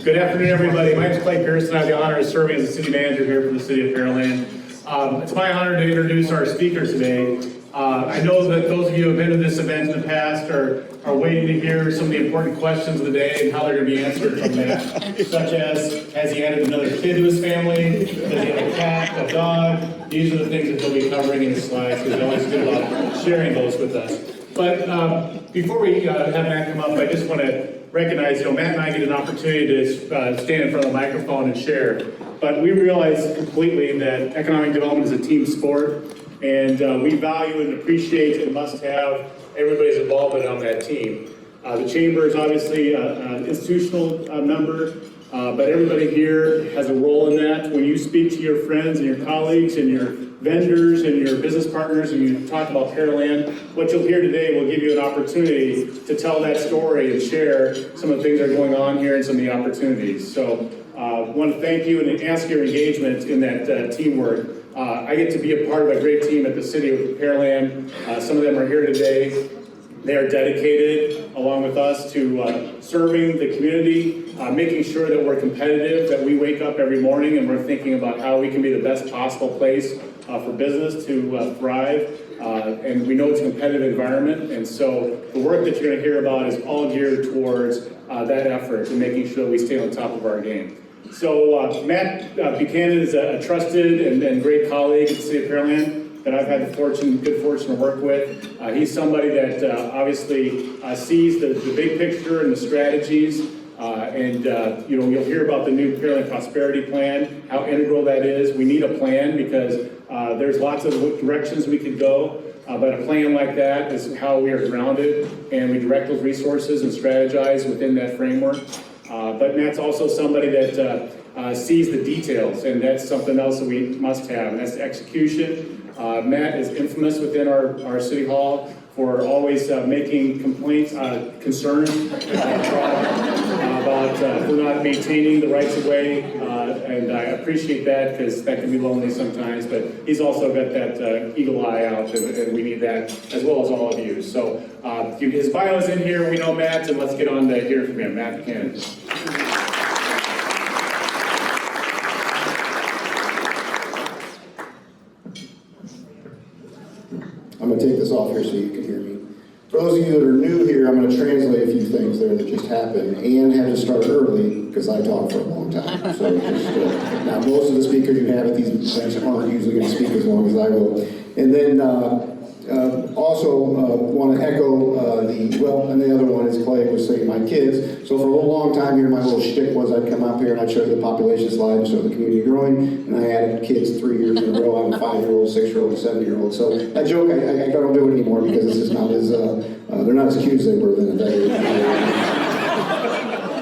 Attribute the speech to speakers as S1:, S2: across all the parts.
S1: Good afternoon, everybody. My name is Clay Pearson. I have the honor of serving as the city manager here for the city of Pearland. It's my honor to introduce our speaker today. I know that those of you who have been to this event in the past are waiting to hear some of the important questions of the day and how they're going to be answered from that, such as, has he added another kid to his family? Does he have a cat, a dog? These are the things that they'll be covering in his slides, because they're always good about sharing those with us. But before we have Matt come up, I just want to recognize, Matt and I get an opportunity to stand in front of the microphone and share. But we realize completely that economic development is a team sport, and we value and appreciate and must have everybody's involvement on that team. The chamber is obviously an institutional member, but everybody here has a role in that. When you speak to your friends and your colleagues and your vendors and your business partners and you talk about Pearland, what you'll hear today will give you an opportunity to tell that story and share some of the things that are going on here and some of the opportunities. So I want to thank you and ask your engagement in that teamwork. I get to be a part of a great team at the city of Pearland. Some of them are here today. They are dedicated, along with us, to serving the community, making sure that we're competitive, that we wake up every morning and we're thinking about how we can be the best possible place for business to thrive. And we know it's a competitive environment, and so the work that you're going to hear about is all geared towards that effort and making sure we stay on top of our game. So Matt Buchanan is a trusted and great colleague at the city of Pearland that I've had the good fortune to work with. He's somebody that obviously sees the big picture and the strategies, you'll hear about the new Pearland Prosperity Plan, how integral that is. We need a plan because there's lots of directions we could go, but a plan like that is how we are grounded and we direct those resources and strategize within that framework. But Matt's also somebody that sees the details, and that's something else that we must have, and that's the execution. Matt is infamous within our city hall for always making concerns about if we're not maintaining the rights of way, and I appreciate that because that can be lonely sometimes, but he's also got that eagle eye out, and we need that as well as all of you. So his bio is in here, we know Matt, and let's get on to hear from him. Matt Buchanan.
S2: I'm going to take this off here so you can hear me. For those of you that are new here, I'm going to translate a few things there that just happened and had to start early because I talk for a long time. So now most of the speakers you have at these events aren't usually going to speak as long as I will. And then also want to echo and the other one is Clay was saying my kids. So for a long time here, my little shtick was I'd come up here and I'd show you the population slide and show the community growing, and I had kids 3 years in a row. I'm a 5-year-old, 6-year-old, and 7-year-old. So that joke, I don't do it anymore because it's just not as, they're not as cute as they were then.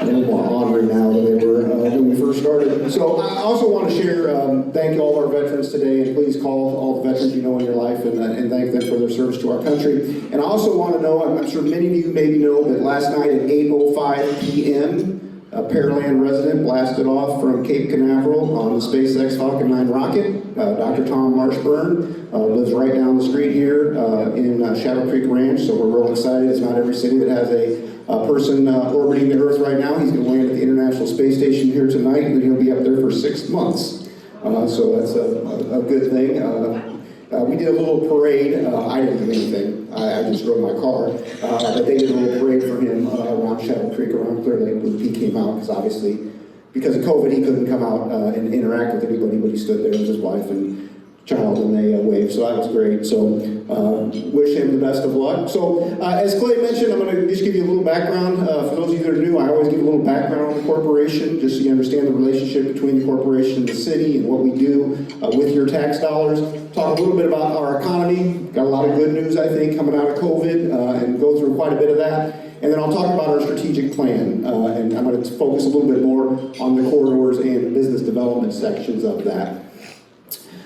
S2: A little more honoring now than they were when we first started. So I also want to share, thank all our veterans today, and please call all the veterans you know in your life and thank them for their service to our country. And I also want to know, I'm sure many of you maybe know that last night at 8:05 p.m., a Pearland resident blasted off from Cape Canaveral on the SpaceX Falcon 9 rocket. Dr. Tom Marshburn lives right down the street here in Shadow Creek Ranch, so we're real excited. It's not every city that has a person orbiting the Earth right now. He's going to land at the International Space Station here tonight, and then he'll be up there for 6 months. So that's a good thing. We did a little parade. I didn't do anything. I just drove my car. But they did a little parade for him around Shadow Creek, around Clear Lake, when he came out, because obviously, because of COVID, he couldn't come out and interact with anybody, but he stood there with his wife and child, and they waved, so that was great. So wish him the best of luck. So as Clay mentioned, I'm going to just give you a little background. For those of you that are new, I always give a little background on the corporation, just so you understand the relationship between the corporation and the city and what we do with your tax dollars. Talk a little bit about our economy. Got a lot of good news, I think, coming out of COVID, and go through quite a bit of that. And then I'll talk about our strategic plan, and I'm going to focus a little bit more on the corridors and business development sections of that.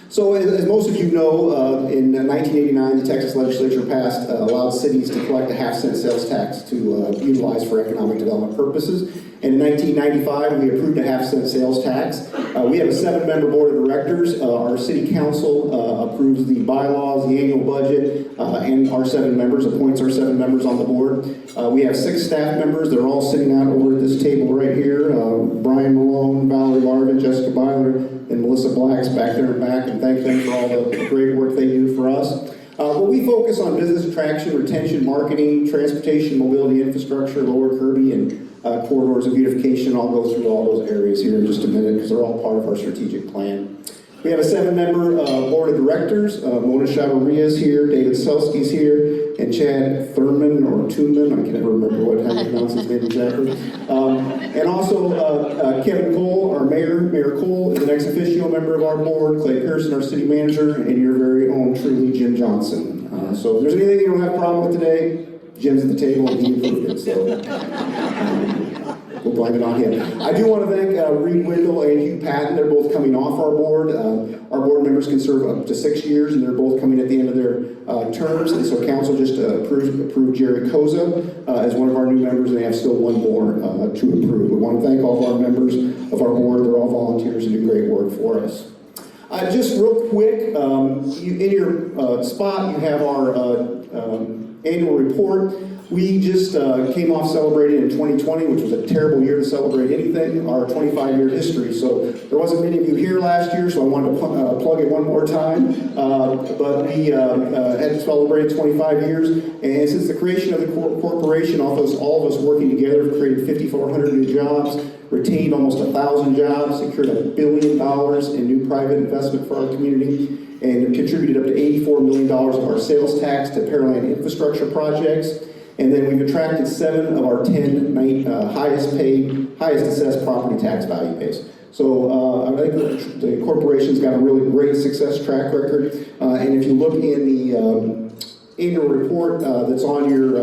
S2: So as most of you know, in 1989, the Texas legislature passed allowed cities to collect a half-cent sales tax to utilize for economic development purposes. And in 1995, we approved a half-cent sales tax. We have a 7-member board of directors. Our city council approves the bylaws, the annual budget, and our 7 members, appoints our 7 members on the board. We have 6 staff members. They're all sitting out over at this table right here. Brian Malone, Valerie Larvin, Jessica Byler, and Melissa Black's back there and back, and thank them for all the great work they do for us. But we focus on business attraction, retention, marketing, transportation, mobility, infrastructure, Lower Kirby, and corridors and beautification. I'll go through all those areas here in just a minute because they're all part of our strategic plan. We have a 7-member board of directors. Mona Chavarria is here, David Selsky's here, and Chad Thurman or Toonman, I can never remember how to pronounce his name exactly. And also Kevin Cole, our mayor. Mayor Cole is an ex officio member of our board, Clay Pearson, our city manager, and your very own truly Jim Johnson. So if there's anything you don't have a problem with today, Jim's at the table and he approved it, so we'll blame it on him. I do want to thank Reed Wendell and Hugh Patton. They're both coming off our board. Our board members can serve up to 6 years, and they're both coming at the end of their terms. And so council just approved Jerry Koza as one of our new members, and they have still 1 more to approve. We want to thank all of our members of our board. They're all volunteers and do great work for us. Just real quick, in your spot, you have our annual report. We just came off celebrating in 2020, which was a terrible year to celebrate anything, our 25-year history. So there wasn't many of you here last year, so I wanted to plug it one more time. But we had celebrated 25 years, and since the creation of the corporation, all of us working together have created 5,400 new jobs, retained almost 1,000 jobs, secured $1 billion in new private investment for our community, and contributed up to $84 million of our sales tax to Pearland infrastructure projects. And then we've attracted 7 of our 10 highest assessed property tax value base. So I think the corporation's got a really great success track record. And if you look in the annual report that's on your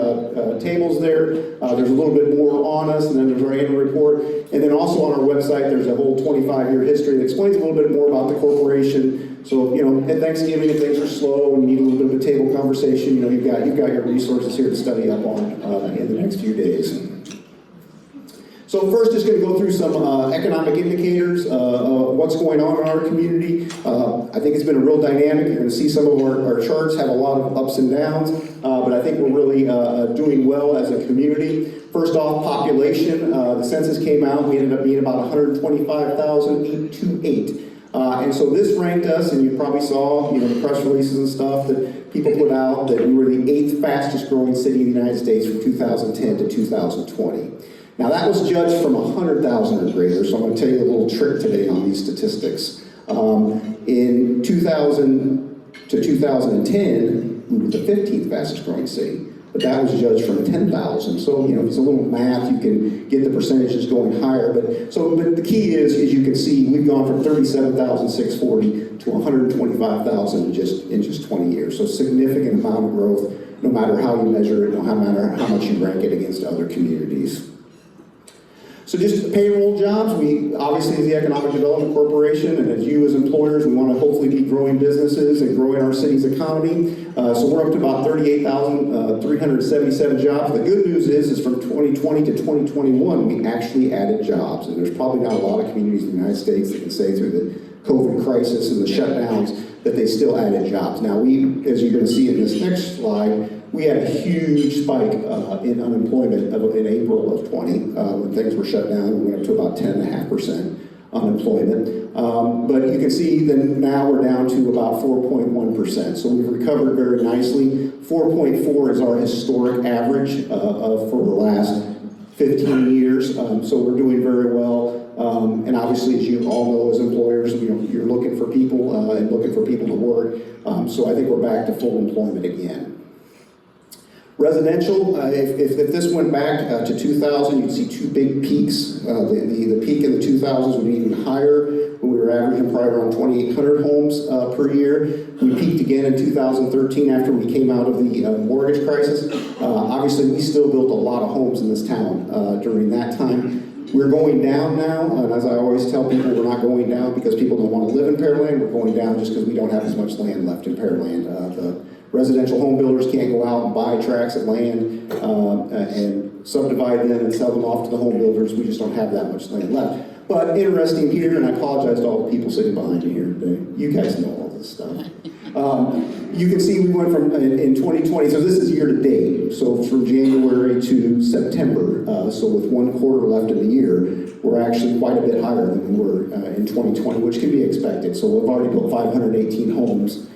S2: tables there, there's a little bit more on us, and then there's our annual report. And then also on our website, there's a whole 25-year history that explains a little bit more about the corporation. So, you know, at Thanksgiving, if things are slow and you need a little bit of a table conversation, you know, you've got your resources here to study up on in the next few days. So first, just going to go through some economic indicators of what's going on in our community. I think it's been a real dynamic. You're going to see some of our charts have a lot of ups and downs, but I think we're really doing well as a community. First off, population. The census came out. We ended up being about 125,828. And so this ranked us, and you probably saw, you know, the press releases and stuff that people put out that we were the 8th fastest growing city in the United States from 2010 to 2020. Now that was judged from 100,000 or greater, so I'm going to tell you a little trick today on these statistics. In 2000 to 2010, we were the 15th fastest growing city, but that was judged from 10,000. So, you know, if it's a little math, you can get the percentages going higher. But the key is, as you can see, we've gone from 37,640 to 125,000 in just 20 years. So significant amount of growth, no matter how you measure it, no matter how much you rank it against other communities. So just payroll jobs, we obviously as the Economic Development Corporation and as you as employers, we want to hopefully be growing businesses and growing our city's economy. So we're up to about 38,377 jobs. The good news is from 2020 to 2021, we actually added jobs. And there's probably not a lot of communities in the United States that can say through the COVID crisis and the shutdowns that they still added jobs. Now we, as you're going to see in this next slide, we had a huge spike in unemployment in April of 20 when things were shut down. We went up to about 10.5% unemployment. But you can see that now we're down to about 4.1%. So we've recovered very nicely. 4.4 is our historic average for the last 15 years. So we're doing very well. And obviously, as you all know as employers, you know, you're looking for people and looking for people to work. So I think we're back to full employment again. Residential, if this went back to 2000, you'd see 2 big peaks. The peak in the 2000s would be even higher. We were averaging probably around 2,800 homes per year. We peaked again in 2013 after we came out of the mortgage crisis. Obviously, we still built a lot of homes in this town during that time. We're going down now, and as I always tell people, we're not going down because people don't want to live in Pearland. We're going down just because we don't have as much land left in Pearland. The residential home builders can't go out and buy tracts of land and subdivide them and sell them off to the home builders. We just don't have that much land left. But interesting here, and I apologize to all the people sitting behind me here today. You guys know all this stuff. You can see we went from, in 2020, so this is year to date, so from January to September, so with 1 quarter left in the year, we're actually quite a bit higher than we were in 2020, which can be expected. So we've already built 518 homes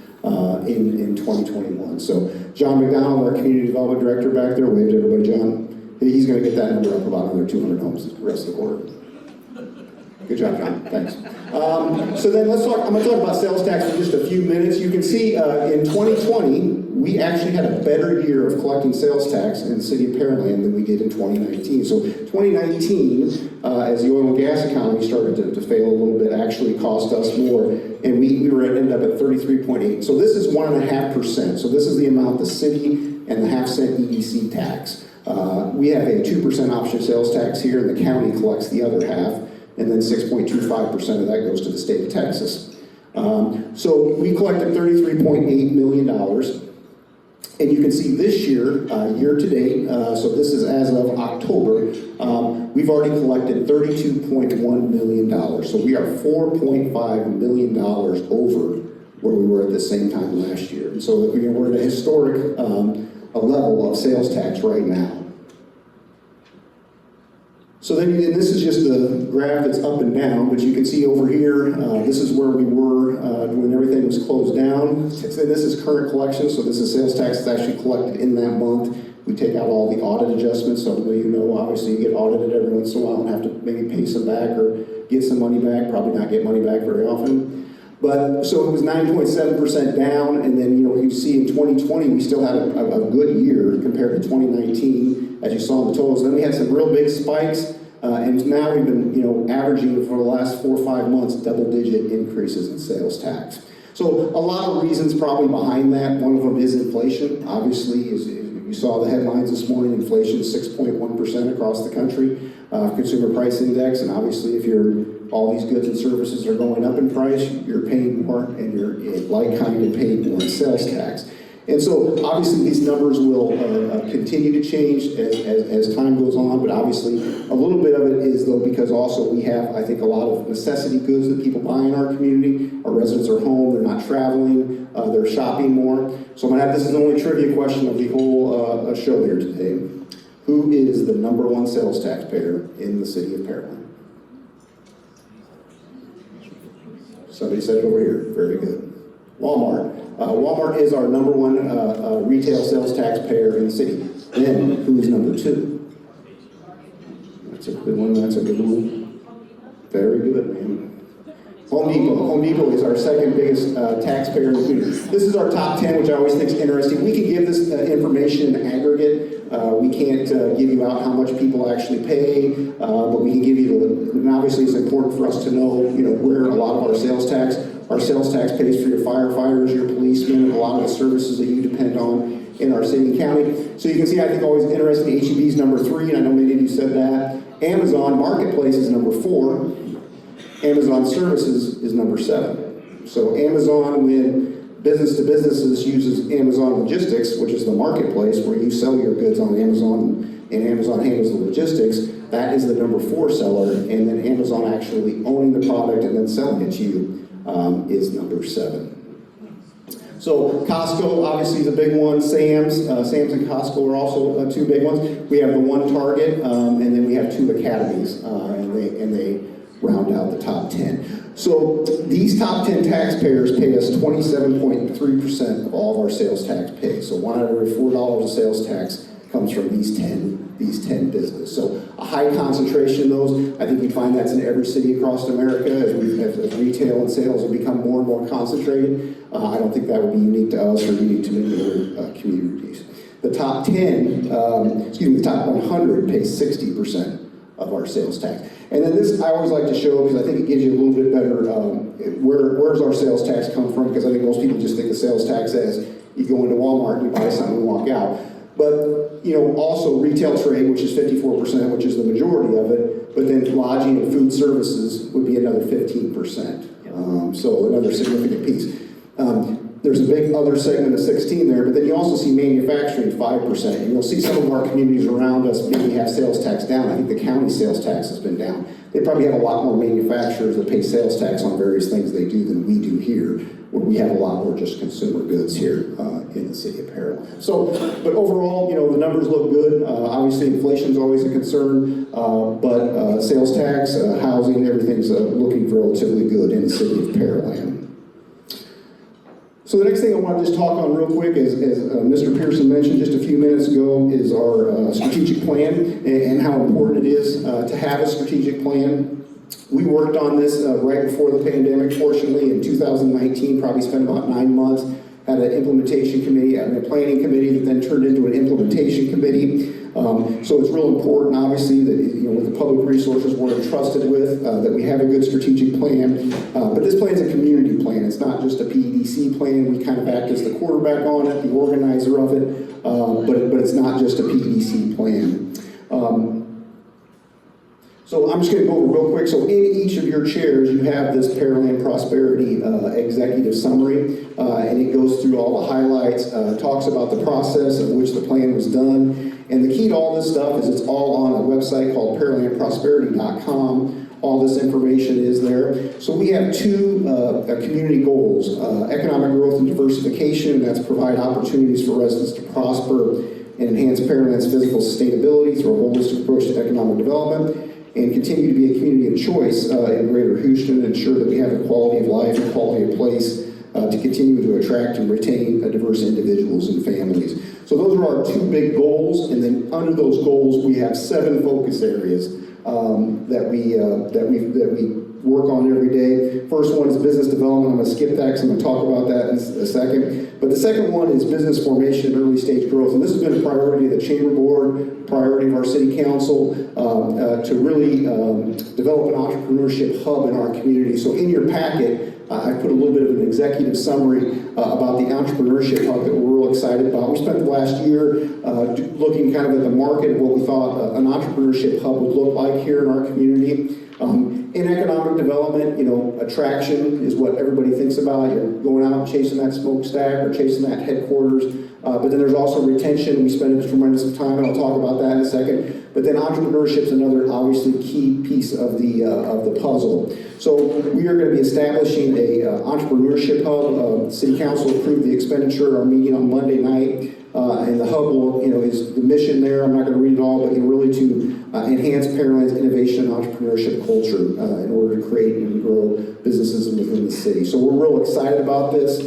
S2: in 2021. So John McDonald, our Community Development Director back there, wave to everybody, John. He's going to get that number up about another 200 homes the rest of the quarter. Good job, John. Thanks. So then let's talk, I'm going to talk about sales tax for just a few minutes. You can see in 2020, we actually had a better year of collecting sales tax in the city of Pearland than we did in 2019. So 2019, as the oil and gas economy started to fail a little bit, actually cost us more, and we were ended up at 33.8. So this is 1.5%. So this is the amount the city and the half-cent EDC tax. We have a 2% option sales tax here, and the county collects the other half, and then 6.25% of that goes to the state of Texas. So we collected $33.8 million. And you can see this year, year to date, so this is as of October, we've already collected $32.1 million. So we are $4.5 million over where we were at the same time last year. And so we're at a historic a level of sales tax right now. So then, and this is just the graph that's up and down, but you can see over here, this is where we were when everything was closed down. And this is current collection, so this is sales tax that's actually collected in that month. We take out all the audit adjustments, so you know, obviously you get audited every once in a while and have to maybe pay some back or get some money back, probably not get money back very often. But, so it was 9.7% down, and then, you know, you see in 2020, we still had a good year compared to 2019, as you saw in the totals. Then we had some real big spikes, and now we've been, you know, averaging for the last 4 or 5 months, double-digit increases in sales tax. So a lot of reasons probably behind that. One of them is inflation. Obviously, as you saw the headlines this morning, inflation is 6.1% across the country, consumer price index, and obviously if all these goods and services are going up in price, you're paying more, and you're like kind of paying more in sales tax. And so obviously these numbers will continue to change as time goes on, but obviously a little bit of it is though because also we have, I think, a lot of necessity goods that people buy in our community. Our residents are home, they're not traveling, they're shopping more. So I'm gonna have, this is the only trivia question of the whole show here today. Who is the #1 sales taxpayer in the city of Pearland? Somebody said it over here, very good. Walmart. Walmart is our #1 retail sales taxpayer in the city. Then, who is #2? That's a good one, that's a good one. Very good, man. Home Depot. Home Depot is our second biggest taxpayer in the community. This is our top 10, which I always think is interesting. We can give this information in aggregate. We can't give you out how much people actually pay, but we can give you, and obviously it's important for us to know, you know, where a lot of our sales tax pays for your firefighters, your policemen, and a lot of the services that you depend on in our city and county. So you can see, I think always interesting, HEB is #3, and I know many of you said that. Amazon Marketplace is #4. Amazon Services is #7. So Amazon, when business to businesses uses Amazon Logistics, which is the marketplace where you sell your goods on Amazon and Amazon handles the logistics, that is the #4 seller, and then Amazon actually owning the product and then selling it to you is #7. So Costco obviously is a big one. Sam's and Costco are also 2 big ones. We have the one Target, and then we have 2 Academies, and they round out the top 10. So these top 10 taxpayers pay us 27.3% of all of our sales tax pay. So 1 out of every $4 of sales tax comes from these 10 businesses. So a high concentration of those. I think you find that's in every city across America as retail and sales have become more and more concentrated. I don't think that would be unique to us or unique to many other communities. The top 100 pay 60% of our sales tax. And then this I always like to show because I think it gives you a little bit better, where's our sales tax come from, because I think most people just think the sales tax as you go into Walmart and you buy something and walk out. But, you know, also retail trade, which is 54%, which is the majority of it, but then lodging and food services would be another 15%. So another significant piece. There's a big other segment of 16 there, but then you also see manufacturing 5%. And you'll see some of our communities around us maybe have sales tax down. I think the county sales tax has been down. They probably have a lot more manufacturers that pay sales tax on various things they do than we do here, where we have a lot more just consumer goods here in the city of Pearland. So, but overall, the numbers look good. Obviously, inflation is always a concern, but sales tax, housing, everything's looking relatively good in the city of Pearland. So the next thing I want to just talk on real quick, as Mr. Pearson mentioned just a few minutes ago, is our strategic plan and how important it is to have a strategic plan. We worked on this right before the pandemic, fortunately, in 2019, probably spent about 9 months, had an implementation committee, and a planning committee that then turned into an implementation committee. So it's real important, obviously, that with the public resources we're entrusted with, that we have a good strategic plan. But this plan is a community plan. It's not just a PEDC plan. We kind of act as the quarterback on it, the organizer of it, but it's not just a PEDC plan. So I'm just going to go over real quick. So in each of your chairs, you have this Pearland Prosperity executive summary, and it goes through all the highlights, talks about the process of which the plan was done. And the key to all this stuff is it's all on a website called PearlandProsperity.com. All this information is there. So we have two community goals, economic growth and diversification, and that's provide opportunities for residents to prosper and enhance Pearland's physical sustainability through a holistic approach to economic development, and continue to be a community of choice in Greater Houston, and ensure that we have a quality of life and quality of place to continue to attract and retain diverse individuals and families. So those are our two big goals, and then under those goals we have 7 focus areas that we work on every day. First one is business development. I'm going to skip that because I'm going to talk about that in a second. But the second one is business formation and early stage growth. And this has been a priority of the Chamber Board, priority of our City Council, to really develop an entrepreneurship hub in our community. So in your packet, I put a little bit of an executive summary about the Entrepreneurship Hub that we're real excited about. We spent the last year looking kind of at the market of what we thought an Entrepreneurship Hub would look like here in our community. In economic development, attraction is what everybody thinks about. You're going out and chasing that smokestack or chasing that headquarters. But then there's also retention. We spend a tremendous amount of time, and I'll talk about that in a second. But then entrepreneurship is another obviously key piece of the puzzle. So we are going to be establishing a entrepreneurship hub. City Council approved the expenditure at our meeting on Monday night. And the hub will, is the mission there. I'm not going to read it all, but really to enhance Pearland's innovation and entrepreneurship culture in order to create and grow businesses within the city. So we're real excited about this.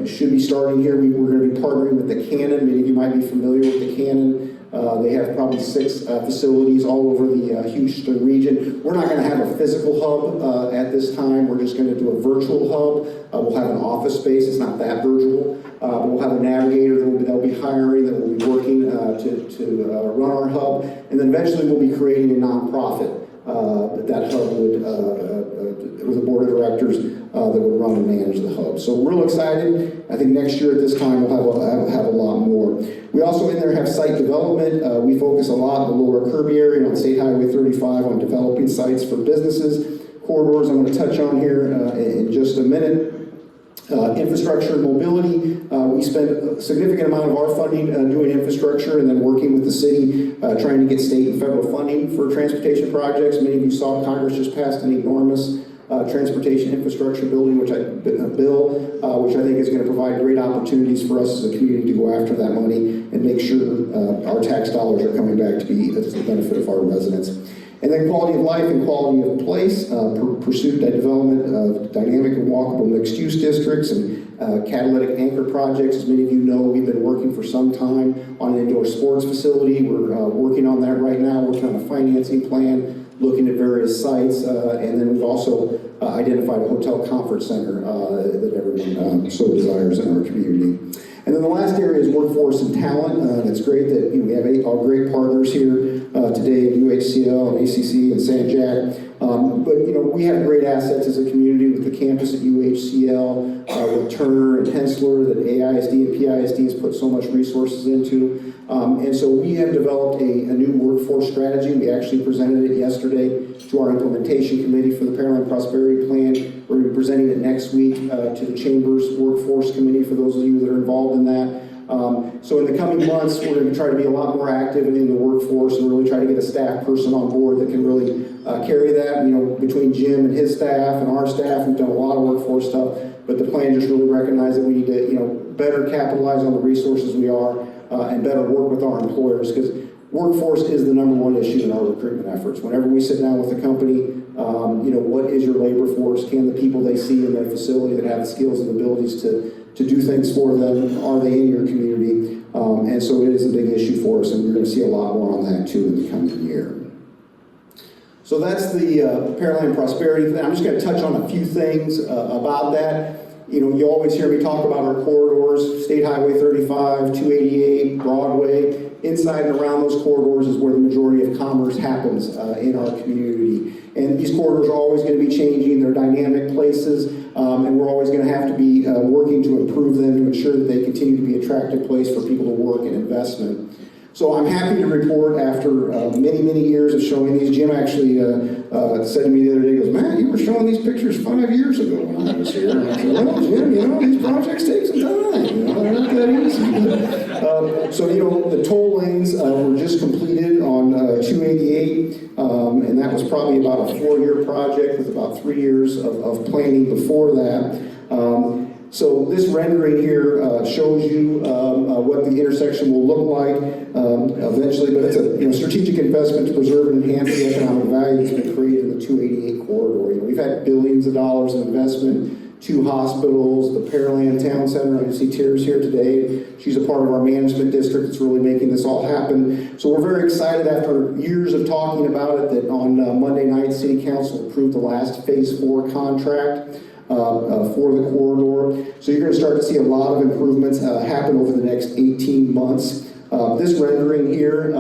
S2: Should be starting here. We're going to be partnering with the Cannon. Many of you might be familiar with the Cannon. They have probably 6 facilities all over the Houston region. We're not going to have a physical hub at this time. We're just going to do a virtual hub. We'll have an office space. It's not that virtual. But we'll have a navigator that'll be hiring, that will be working to run our hub. And then eventually we'll be creating a nonprofit that hub would, with a board of directors that would run and manage the hub. So we're real excited. I think next year at this time we'll have a lot more. We also in there have site development. We focus a lot in the lower Kirby area on State Highway 35 on developing sites for businesses. Corridors I'm going to touch on here in just a minute. Infrastructure and mobility. We spend a significant amount of our funding doing infrastructure and then working with the city, trying to get state and federal funding for transportation projects. Many of you saw Congress just passed an enormous transportation infrastructure building, which I think is going to provide great opportunities for us as a community to go after that money and make sure our tax dollars are coming back to be to the benefit of our residents. And then quality of life and quality of place, pursuit and development of dynamic and walkable mixed-use districts and catalytic anchor projects. As many of you know, we've been working for some time on an indoor sports facility. We're working on that right now, working on a financing plan, looking at various sites, and then we've also identified a hotel conference center that everyone so desires in our community. And then the last area is workforce and talent. It's great that we have 8 great partners here today at UHCL and ACC and San Jack. But we have great assets as a community with the campus at UHCL, with Turner and Hensler that AISD and PISD has put so much resources into. And so we have developed a new workforce strategy. We actually presented it yesterday to our implementation committee for the Pearland Prosperity Plan. We're going to be presenting it next week to the Chamber's Workforce Committee for those of you that are involved in that. So in the coming months, we're going to try to be a lot more active in the workforce and really try to get a staff person on board that can really carry that. Between Jim and his staff and our staff, we've done a lot of workforce stuff, but the plan just really recognized that we need to, better capitalize on the resources we are and better work with our employers, because workforce is the #1 issue in our recruitment efforts. Whenever we sit down with a company, what is your labor force? Can the people they see in their facility that have the skills and abilities to do things for them, are they in your community? And so it is a big issue for us, and we're going to see a lot more on that too in the coming year. So that's the Pearland Prosperity thing. I'm just going to touch on a few things about that. You always hear me talk about our corridors, State Highway 35, 288, Broadway. Inside and around those corridors is where the majority of commerce happens in our community. And these corridors are always going to be changing. They're dynamic places, and we're always going to have to be working to improve them to ensure that they continue to be an attractive place for people to work and investment. So I'm happy to report after many, many years of showing these. Jim actually said to me the other day, he goes, "Matt, you were showing these pictures 5 years ago when I was here." And I said, "Well, Jim, these projects take some time. They're not that easy." So, the toll lanes were just completed on 288, and that was probably about a 4-year project with about 3 years of planning before that. So this rendering here shows you what the intersection will look like eventually, but it's a strategic investment to preserve and enhance the economic value that's been created in the 288 corridor. We've had billions of dollars in investment, 2 hospitals, the Pearland Town Center. I see Tira's here today. She's a part of our management district that's really making this all happen. So we're very excited after years of talking about it that on Monday night, City Council approved the last Phase 4 contract for the corridor. So you're going to start to see a lot of improvements happen over the next 18 months. This rendering here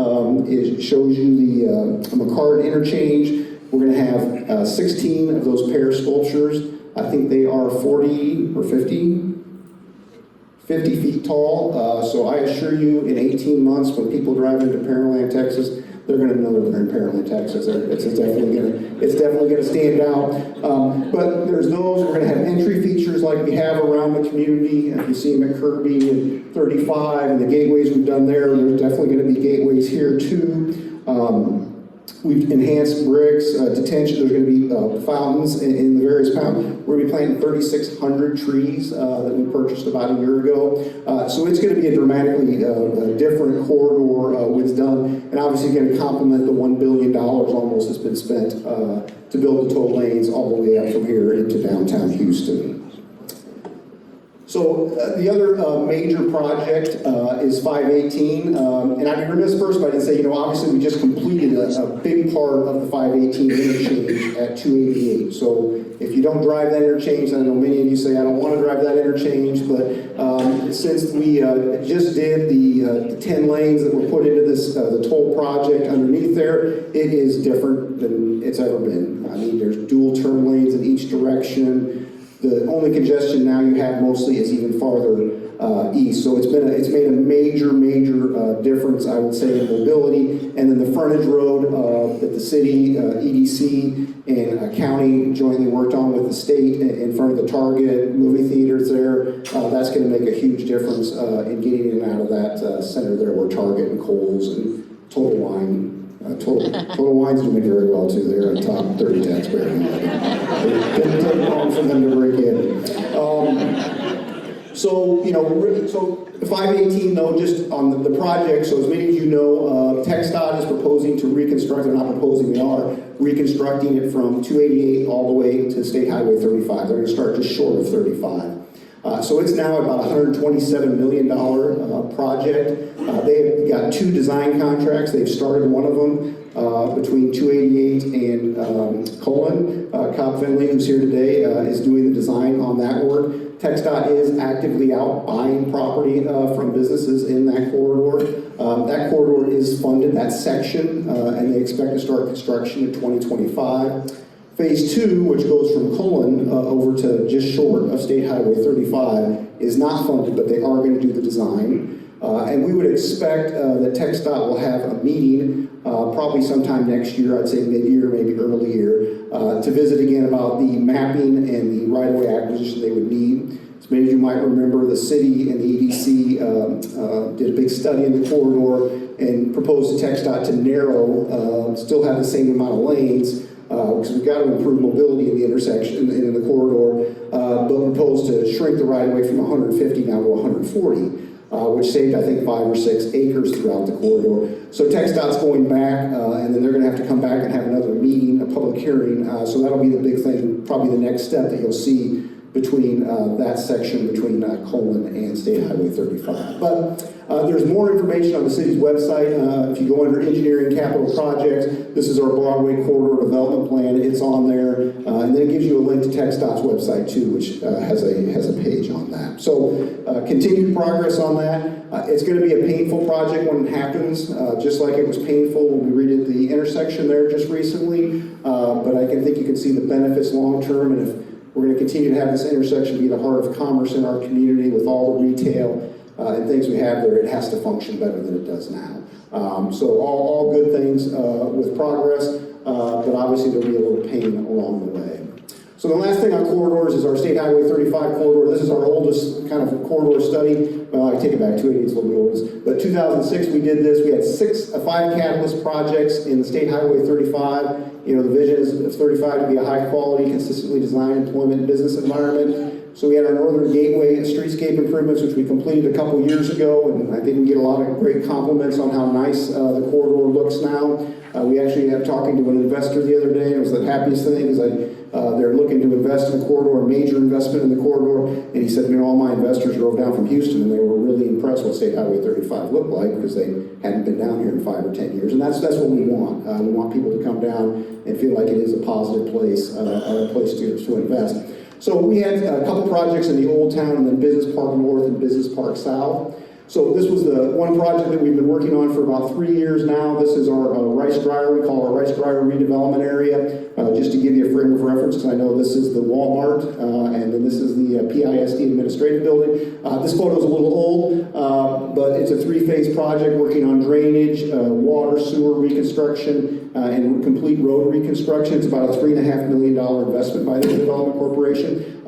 S2: shows you the McCartan interchange. We're going to have 16 of those pear sculptures. I think they are 40 or 50 feet tall. So I assure you, in 18 months, when people drive into Pearland, Texas, they're going to know they're in Pearland, Texas. It's definitely going to stand out. But there's those. We're going to have entry features like we have around the community. If you see them at Kirby and 35 and the gateways we've done there, there's definitely going to be gateways here too. We've enhanced bricks, detention. There's going to be fountains in the various fountains. We're going to be planting 3,600 trees that we purchased about a year ago. So it's going to be a dramatically different corridor when it's done, and obviously going to complement the $1 billion almost that's been spent to build the toll lanes all the way up from here into downtown Houston. So the other major project is 518, and I'd be remiss first if I didn't say, obviously we just completed a big part of the 518 interchange at 288. So if you don't drive that interchange, I know many of you say, I don't want to drive that interchange, but since we just did the 10 lanes that were put into this, the toll project underneath there, it is different than it's ever been. I mean, there's dual turn lanes in each direction. The only congestion now you have mostly is even farther east. So it's made a major difference, I would say, in mobility. And then the frontage road that the city, EDC, and county jointly worked on with the state in front of the Target movie theaters there, that's going to make a huge difference in getting in and out of that center there where Target and Kohl's and Total Wine. Total Wine's doing very well too. They're a top 30 taxpayer. It didn't take long for them to break in. So 518 though, just on the project. So as many of you know, TxDOT is proposing to reconstruct. They're not proposing. They are reconstructing it from 288 all the way to State Highway 35. They're going to start just short of 35. So it's now about a $127 million project. They've got 2 design contracts. They've started one of them between 288 and Colin. Cobb Finley, who's here today, is doing the design on that work. TxDOT is actively out buying property from businesses in that corridor. That corridor is funded, that section, and they expect to start construction in 2025. Phase 2, which goes from Colon over to just short of State Highway 35, is not funded, but they are going to do the design. And we would expect that TxDOT will have a meeting probably sometime next year, I'd say mid-year, maybe early year, to visit again about the mapping and the right-of-way acquisition they would need. As many of you might remember, the city and the EDC did a big study in the corridor and proposed to TxDOT to narrow, still have the same amount of lanes, because we've got to improve mobility in the intersection, in the corridor, but proposed to shrink the right-of-way from 150 down to 140. Which saved, I think, 5 or 6 acres throughout the corridor. So TxDOT's going back, and then they're going to have to come back and have another meeting, a public hearing. So that'll be the big thing, probably the next step that you'll see between that section between Colon and State Highway 35. But there's more information on the city's website. If you go under engineering capital projects, this is our Broadway corridor development plan. It's on there, and then it gives you a link to TxDOT's website too, which has a page on that. So continued progress on that. It's going to be a painful project when it happens, just like it was painful when we redid the intersection there just recently. But I think you can see the benefits long term, and if we're going to continue to have this intersection be the heart of commerce in our community with all the retail and things we have there, it has to function better than it does now. So all good things with progress, but obviously there'll be a little pain along the way. So the last thing on corridors is our State Highway 35 corridor. This is our oldest kind of corridor study. Well, I take it back, 280 is a little bit oldest. But 2006 we did this. We had 5 catalyst projects in the State Highway 35. You know, the vision is of 35 to be a high quality, consistently designed employment and business environment. So we had our Northern Gateway streetscape improvements, which we completed a couple years ago, and I think we get a lot of great compliments on how nice the corridor looks now. We actually had talking to an investor the other day. It was the happiest thing, is they're looking to invest in the corridor, a major investment in the corridor, and he said, you know, all my investors drove down from Houston and they were really impressed with State Highway 35 looked like, because they hadn't been down here in 5 or 10 years, and that's what we want. We want people to come down and feel like it is a positive place, a place to invest. So we had a couple projects in the Old Town and then Business Park North and Business Park South. So this was the one project that we've been working on for about 3 years now. This is our rice dryer. We call our rice dryer redevelopment area. Just to give you a frame of reference, because I know this is the Walmart, and then this is the PISD administrative building. This photo is a little old, but it's a 3-phase project working on drainage, water, sewer reconstruction, and complete road reconstruction. It's about a $3.5 million investment by the Development Corporation.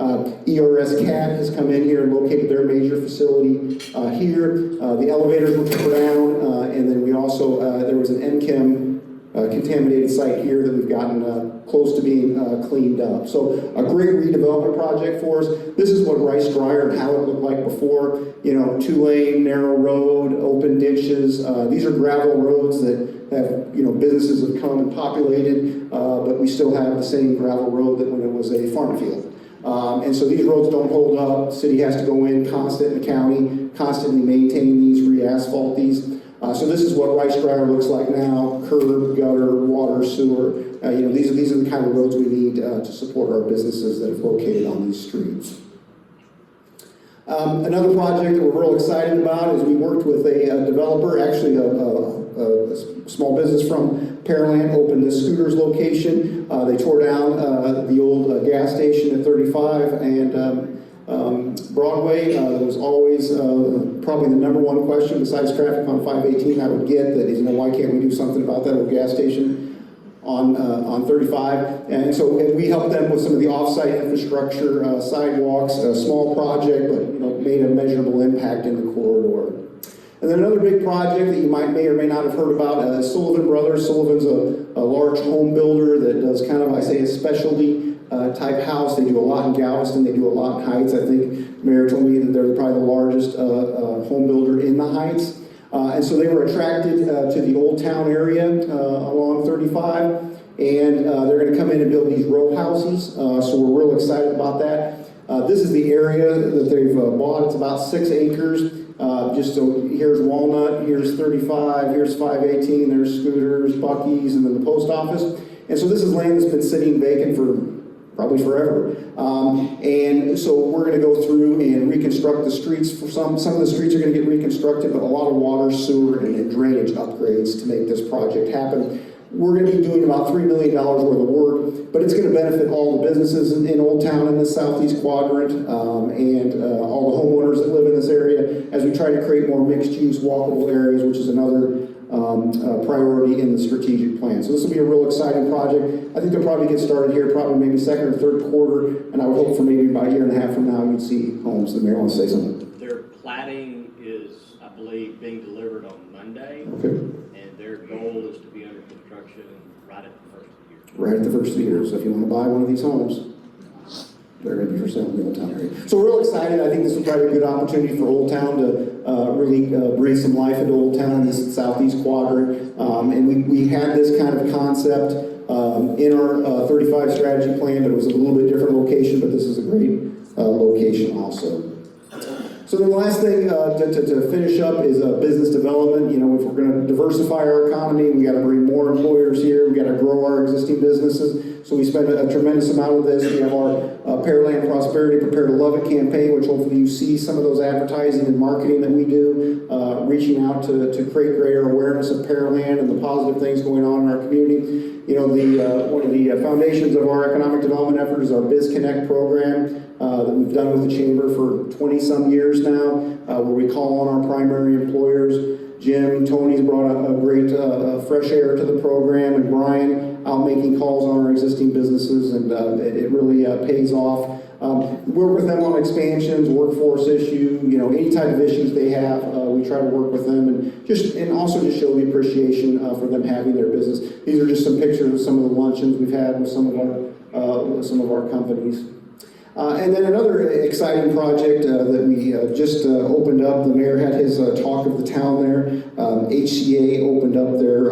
S2: ERS CAT has come in here and located their major facility here. The elevators were torn down, and then we also, there was an NCHEM contaminated site here that we've gotten close to being cleaned up. So a great redevelopment project for us. This is what Rice Dryer and how it looked like before. You know, 2-lane, narrow road, open ditches. These are gravel roads that have, you know, businesses have come and populated, but we still have the same gravel road that when it was a farm field. And so these roads don't hold up. The city has to go in constant in the county, constantly maintain these, re-asphalt these. So this is what Rice Dryer looks like now: curb, gutter, water, sewer. You know, these are the kind of roads we need to support our businesses that are located on these streets. Another project that we're real excited about is we worked with a developer, actually a small business from Pearland, opened this scooters location. They tore down the old gas station at 35 and Broadway. That was always probably the #1 question besides traffic on 518 I would get, that is, you know, why can't we do something about that old gas station on 35? And so we helped them with some of the off-site infrastructure, sidewalks, a small project, but, you know, made a measurable impact in the corridor. And then another big project that you may or may not have heard about, Sullivan Brothers. Sullivan's a large home builder that does kind of, I say, a specialty type house. They do a lot in Galveston, they do a lot in Heights. I think Mayor told me that they're probably the largest home builder in the Heights. And so they were attracted to the Old Town area along 35, and they're going to come in and build these row houses. So we're real excited about that. This is the area that they've bought. It's about 6 acres. Just so here's Walnut, here's 35, here's 518, there's Scooters, Buc-ee's, and then the post office. And so this is land that's been sitting vacant for probably forever. And so we're going to go through and reconstruct the streets. For some of the streets are going to get reconstructed, but a lot of water, sewer, and drainage upgrades to make this project happen. We're going to be doing about $3 million worth of work, but it's going to benefit all the businesses in Old Town in the southeast quadrant and all the homeowners that live in this area as we try to create more mixed-use walkable areas, which is another priority in the strategic plan. So this will be a real exciting project. I think they'll probably get started here probably maybe second or third quarter, and I would hope for maybe about a year and a half from now you'd see homes. The mayor wants to say something.
S3: Their plating is, I believe, being delivered on Monday.
S2: Okay.
S3: And their goal is to be under construction right at the first of the year.
S2: Right at the first of the year. So if you want to buy one of these homes, they're going to be for sale in the Old Town area. So we're real excited. I think this will probably be a good opportunity for Old Town to really breathe some life into Old Town, this southeast quadrant. And we had this kind of concept in our 35 strategy plan, but it was a little bit different location, but this is a great location also. So then the last thing to finish up is business development. You know, if we're going to diversify our economy, we got to bring more employers here. We got to grow our existing businesses. So we spend a tremendous amount of this. We have our Pearland Prosperity Prepare to Love It campaign, which hopefully you see some of those advertising and marketing that we do, reaching out to create greater awareness of Pearland and the positive things going on in our community. You know, one of the foundations of our economic development effort is our Biz Connect program that we've done with the Chamber for 20-some years now, where we call on our primary employers. Jim, Tony's brought a great fresh air to the program, and Brian out making calls on our existing businesses, and it really pays off. Work with them on expansions, workforce issue, you know, any type of issues they have, we try to work with them and also just show the appreciation for them having their business. These are just some pictures of some of the luncheons we've had with some of our companies. And then another exciting project that we just opened up. The mayor had his talk of the town there. HCA opened up their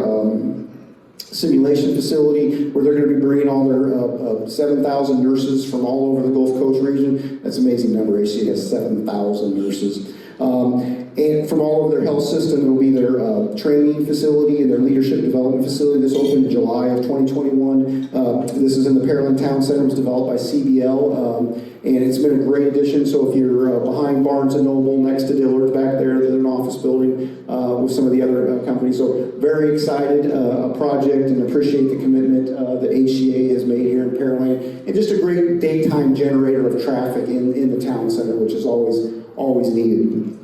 S2: simulation facility where they're going to be bringing all their 7,000 nurses from all over the Gulf Coast region. That's an amazing number. HCA has 7,000 nurses. And from all over their health system, it'll be their training facility and their leadership development facility. This opened in July of 2021. This is in the Pearland Town Center. It was developed by CBL, and it's been a great addition. So if you're behind Barnes & Noble, next to Dillard's back there, there's an office building with some of the other companies. So very excited a project and appreciate the commitment that HCA has made here in Pearland. And just a great daytime generator of traffic in the town center, which is always needed.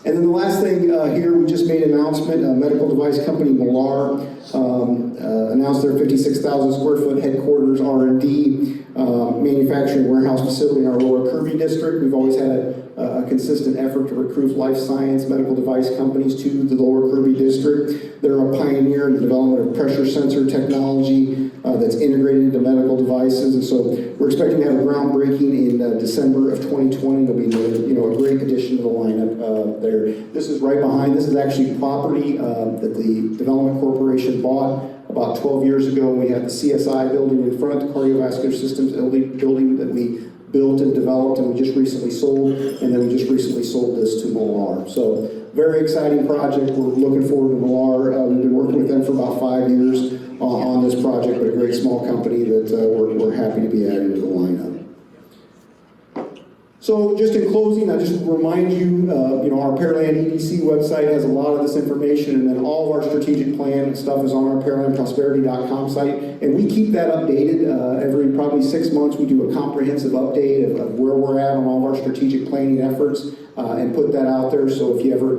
S2: And then the last thing here, we just made an announcement. Medical device company Millar announced their 56,000 square foot headquarters R&D manufacturing warehouse facility in our Lower Kirby district. We've always had a consistent effort to recruit life science medical device companies to the Lower Kirby district. They're a pioneer in the development of pressure sensor technology that's integrated into medical devices, and so we're expecting to have a groundbreaking in December of 2020. It'll be a great addition to the lineup there. This is right behind. This is actually property that the Development Corporation bought about 12 years ago. We had the CSI building in front, the cardiovascular systems building that we built and developed, and we just recently sold, and then we just recently sold this to Millar. So very exciting project. We're looking forward to Millar. We've been working with them for about 5 years on this project, but a great small company that we're happy to be adding to the lineup. So just in closing, I just remind you, our Pearland EDC website has a lot of this information, and then all of our strategic plan stuff is on our PearlandProsperity.com site, and we keep that updated every probably 6 months. We do a comprehensive update of where we're at on all of our strategic planning efforts and put that out there. So if you ever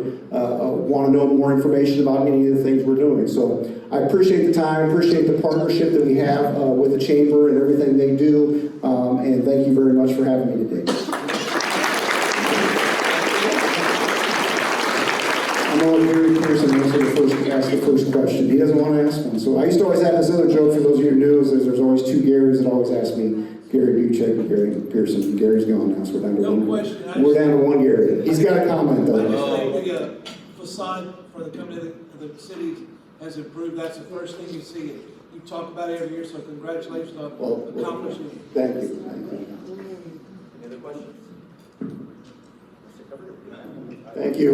S2: want to know more information about any of the things we're doing. So I appreciate the time, appreciate the partnership that we have with the Chamber and everything they do, and thank you very much for having me today. Gary Pearson asked the first question. He doesn't want to ask one. So I used to always have this other joke for those of you who knew, is there's always two Garys that always ask me, Gary Buchanan and Gary Pearson. Gary's gone now, so we're down to one. Question. We're down to one Gary. He's got a comment though.
S4: The facade for the company the city has improved. That's the first thing you see. You talk about it every year, so congratulations on accomplishing it.
S2: Thank you.
S3: Any other questions?
S2: Thank you.